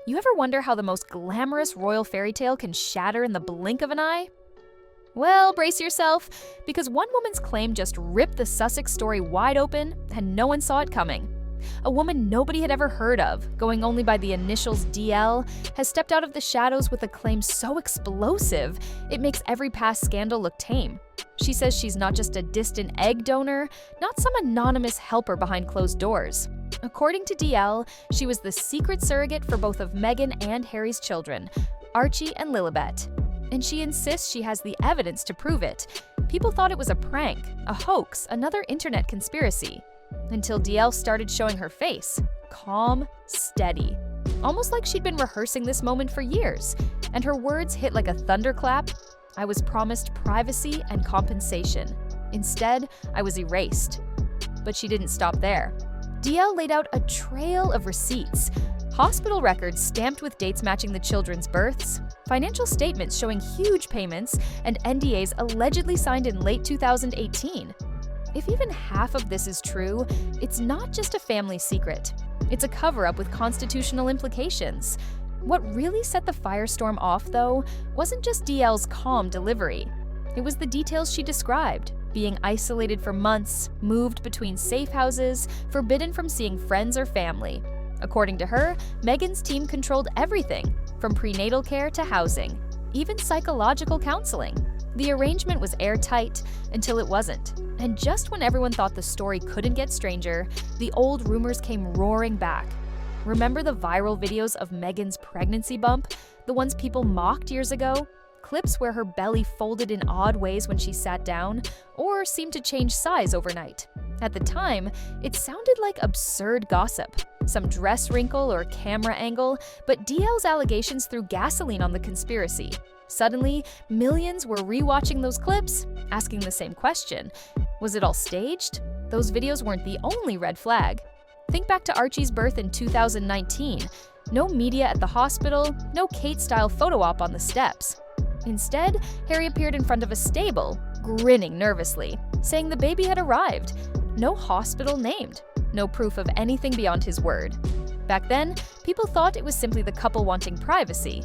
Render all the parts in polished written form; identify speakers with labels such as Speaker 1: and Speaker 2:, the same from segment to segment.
Speaker 1: You ever wonder how the most glamorous royal fairy tale can shatter in the blink of an eye? Well, brace yourself, because one woman's claim just ripped the Sussex story wide open and no one saw it coming. A woman nobody had ever heard of, going only by the initials DL, has stepped out of the shadows with a claim so explosive it makes every past scandal look tame. She says she's not just a distant egg donor, not some anonymous helper behind closed doors. According to DL, she was the secret surrogate for both of Meghan and Harry's children, Archie and Lilibet. And she insists she has the evidence to prove it. People thought it was a prank, a hoax, another internet conspiracy. Until DL started showing her face, calm, steady. Almost like she'd been rehearsing this moment for years. And her words hit like a thunderclap. I was promised privacy and compensation. Instead, I was erased. But she didn't stop there. DL laid out a trail of receipts. Hospital records stamped with dates matching the children's births, financial statements showing huge payments, and NDAs allegedly signed in late 2018. If even half of this is true, it's not just a family secret. It's a cover-up with constitutional implications. What really set the firestorm off, though, wasn't just DL's calm delivery. It was the details she described, being isolated for months, moved between safe houses, forbidden from seeing friends or family. According to her, Meghan's team controlled everything, from prenatal care to housing, even psychological counseling. The arrangement was airtight until it wasn't. And just when everyone thought the story couldn't get stranger, the old rumors came roaring back. Remember the viral videos of Meghan's pregnancy bump? The ones people mocked years ago? Clips where her belly folded in odd ways when she sat down, or seemed to change size overnight. At the time, it sounded like absurd gossip, some dress wrinkle or camera angle, but DL's allegations threw gasoline on the conspiracy. Suddenly, millions were rewatching those clips, asking the same question. Was it all staged? Those videos weren't the only red flag. Think back to Archie's birth in 2019. No media at the hospital, no Kate-style photo op on the steps. Instead, Harry appeared in front of a stable, grinning nervously, saying the baby had arrived. No hospital named, no proof of anything beyond his word. Back then, people thought it was simply the couple wanting privacy.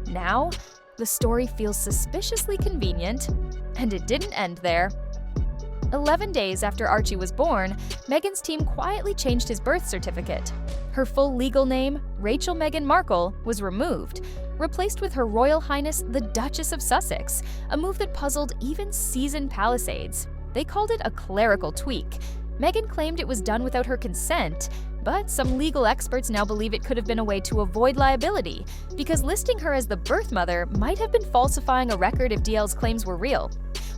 Speaker 1: Now, the story feels suspiciously convenient, and it didn't end there. 11 days after Archie was born, Meghan's team quietly changed his birth certificate. Her full legal name, Rachel Meghan Markle, was removed, replaced with Her Royal Highness the Duchess of Sussex, a move that puzzled even seasoned Palisades. They called it a clerical tweak. Meghan claimed it was done without her consent, but some legal experts now believe it could have been a way to avoid liability, because listing her as the birth mother might have been falsifying a record if DL's claims were real.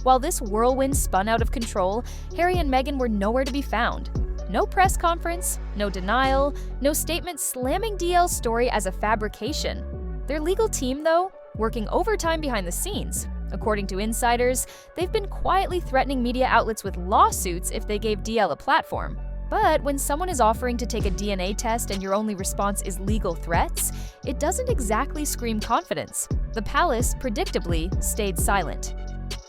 Speaker 1: While this whirlwind spun out of control, Harry and Meghan were nowhere to be found. No press conference, no denial, no statement slamming DL's story as a fabrication. Their legal team, though, working overtime behind the scenes. According to insiders, they've been quietly threatening media outlets with lawsuits if they gave DL a platform. But when someone is offering to take a DNA test and your only response is legal threats, it doesn't exactly scream confidence. The palace, predictably, stayed silent.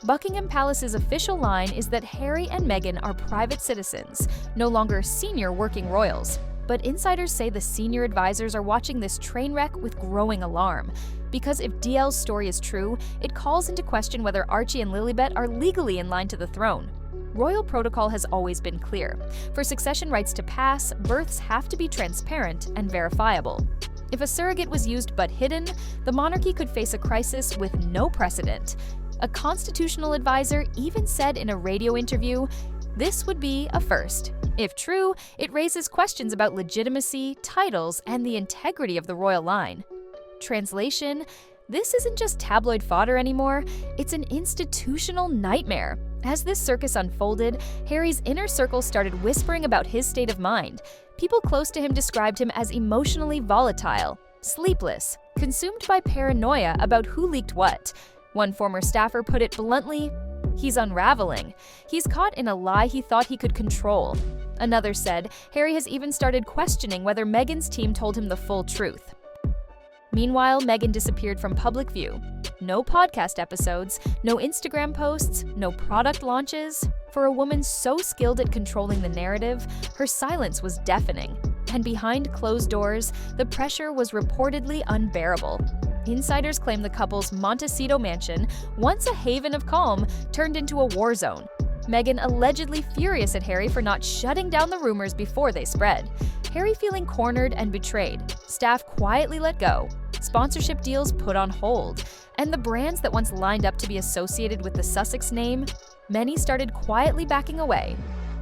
Speaker 1: Buckingham Palace's official line is that Harry and Meghan are private citizens, no longer senior working royals. But insiders say the senior advisors are watching this train wreck with growing alarm. Because if DL's story is true, it calls into question whether Archie and Lilibet are legally in line to the throne. Royal protocol has always been clear. For succession rights to pass, births have to be transparent and verifiable. If a surrogate was used but hidden, the monarchy could face a crisis with no precedent. A constitutional advisor even said in a radio interview, this would be a first. If true, it raises questions about legitimacy, titles, and the integrity of the royal line. Translation: this isn't just tabloid fodder anymore, it's an institutional nightmare. As this circus unfolded, Harry's inner circle started whispering about his state of mind. People close to him described him as emotionally volatile, sleepless, consumed by paranoia about who leaked what. One former staffer put it bluntly, he's unraveling. He's caught in a lie he thought he could control. Another said Harry has even started questioning whether Meghan's team told him the full truth. Meanwhile, Meghan disappeared from public view. No podcast episodes, no Instagram posts, no product launches. For a woman so skilled at controlling the narrative, her silence was deafening. and behind closed doors, the pressure was reportedly unbearable. Insiders claim the couple's Montecito mansion, once a haven of calm, turned into a war zone. Meghan allegedly furious at Harry for not shutting down the rumors before they spread. Harry feeling cornered and betrayed. Staff quietly let go. Sponsorship deals put on hold. And the brands that once lined up to be associated with the Sussex name, many started quietly backing away.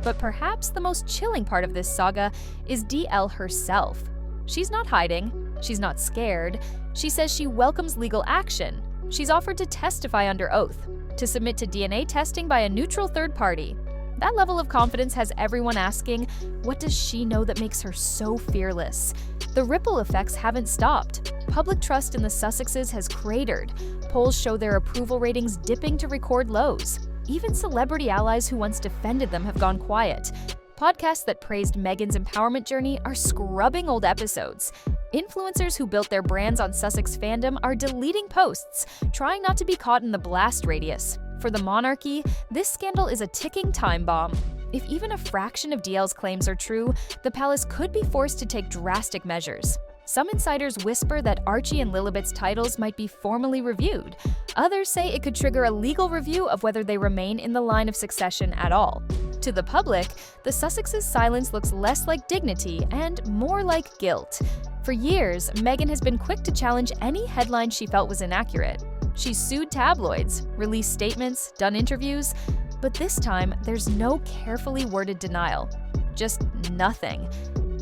Speaker 1: But perhaps the most chilling part of this saga is DL herself. She's not hiding. She's not scared. She says she welcomes legal action. She's offered to testify under oath, to submit to DNA testing by a neutral third party. That level of confidence has everyone asking, what does she know that makes her so fearless? The ripple effects haven't stopped. Public trust in the Sussexes has cratered. Polls show their approval ratings dipping to record lows. Even celebrity allies who once defended them have gone quiet. Podcasts that praised Meghan's empowerment journey are scrubbing old episodes. Influencers who built their brands on Sussex fandom are deleting posts, trying not to be caught in the blast radius. For the monarchy, this scandal is a ticking time bomb. If even a fraction of DL's claims are true, the palace could be forced to take drastic measures. Some insiders whisper that Archie and Lilibet's titles might be formally reviewed. Others say it could trigger a legal review of whether they remain in the line of succession at all. To the public, the Sussexes' silence looks less like dignity and more like guilt. For years, Meghan has been quick to challenge any headline she felt was inaccurate. She's sued tabloids, released statements, done interviews, but this time there's no carefully worded denial. Just nothing.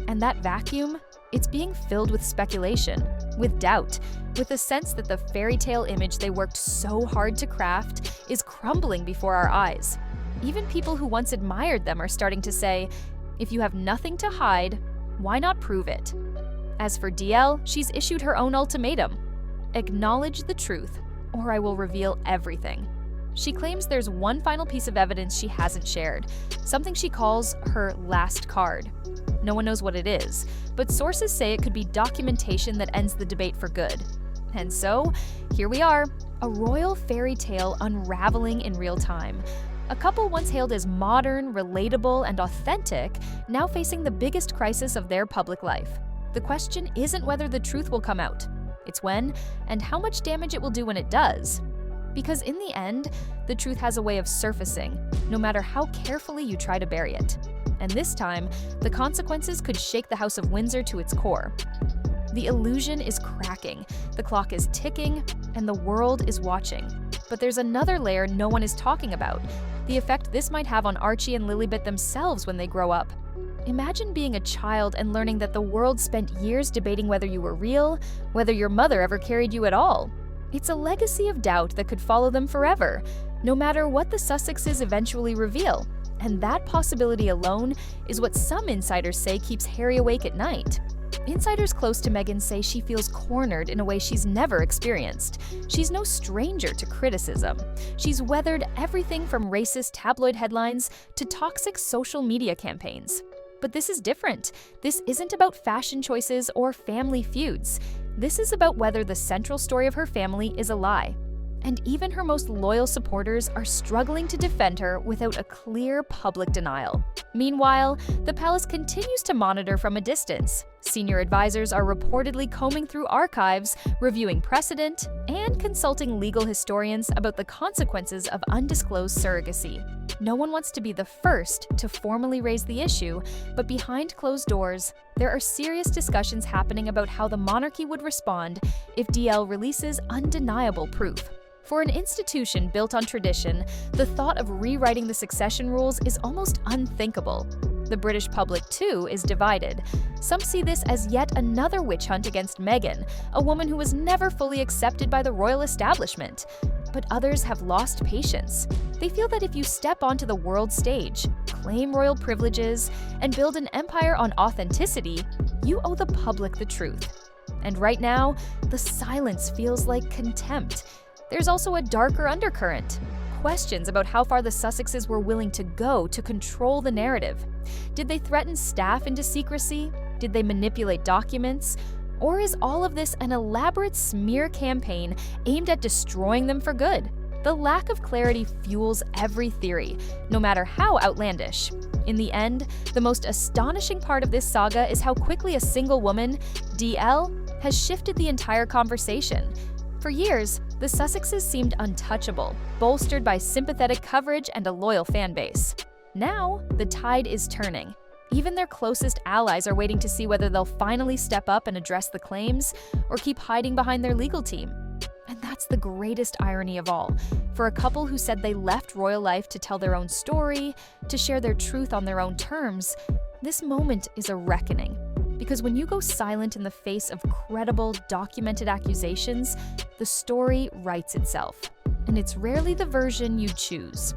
Speaker 1: And that vacuum? It's being filled with speculation, with doubt, with a sense that the fairy tale image they worked so hard to craft is crumbling before our eyes. Even people who once admired them are starting to say, if you have nothing to hide, why not prove it? As for DL, she's issued her own ultimatum. Acknowledge the truth, or I will reveal everything. She claims there's one final piece of evidence she hasn't shared, something she calls her last card. No one knows what it is, but sources say it could be documentation that ends the debate for good. And so, here we are, a royal fairy tale unraveling in real time. A couple once hailed as modern, relatable, and authentic, now facing the biggest crisis of their public life. The question isn't whether the truth will come out. It's when and how much damage it will do when it does. Because in the end, the truth has a way of surfacing, no matter how carefully you try to bury it. And this time, the consequences could shake the House of Windsor to its core. The illusion is cracking, the clock is ticking, and the world is watching. But there's another layer no one is talking about, the effect this might have on Archie and Lilibet themselves when they grow up. Imagine being a child and learning that the world spent years debating whether you were real, whether your mother ever carried you at all. It's a legacy of doubt that could follow them forever, no matter what the Sussexes eventually reveal. And that possibility alone is what some insiders say keeps Harry awake at night. Insiders close to Meghan say she feels cornered in a way she's never experienced. She's no stranger to criticism. She's weathered everything from racist tabloid headlines to toxic social media campaigns. But this is different. This isn't about fashion choices or family feuds. This is about whether the central story of her family is a lie. And even her most loyal supporters are struggling to defend her without a clear public denial. Meanwhile, the palace continues to monitor from a distance. Senior advisors are reportedly combing through archives, reviewing precedent, and consulting legal historians about the consequences of undisclosed surrogacy. No one wants to be the first to formally raise the issue, but behind closed doors, there are serious discussions happening about how the monarchy would respond if DL releases undeniable proof. For an institution built on tradition, the thought of rewriting the succession rules is almost unthinkable. The British public, too, is divided. Some see this as yet another witch hunt against Meghan, a woman who was never fully accepted by the royal establishment. But others have lost patience. They feel that if you step onto the world stage, claim royal privileges, and build an empire on authenticity, you owe the public the truth. And right now, the silence feels like contempt. There's also a darker undercurrent. Questions about how far the Sussexes were willing to go to control the narrative. Did they threaten staff into secrecy? Did they manipulate documents? Or is all of this an elaborate smear campaign aimed at destroying them for good? The lack of clarity fuels every theory, no matter how outlandish. In the end, the most astonishing part of this saga is how quickly a single woman, DL, has shifted the entire conversation. For years, the Sussexes seemed untouchable, bolstered by sympathetic coverage and a loyal fan base. Now, the tide is turning. Even their closest allies are waiting to see whether they'll finally step up and address the claims, or keep hiding behind their legal team. And that's the greatest irony of all. For a couple who said they left royal life to tell their own story, to share their truth on their own terms, this moment is a reckoning. Because when you go silent in the face of credible, documented accusations, the story writes itself. And it's rarely the version you choose.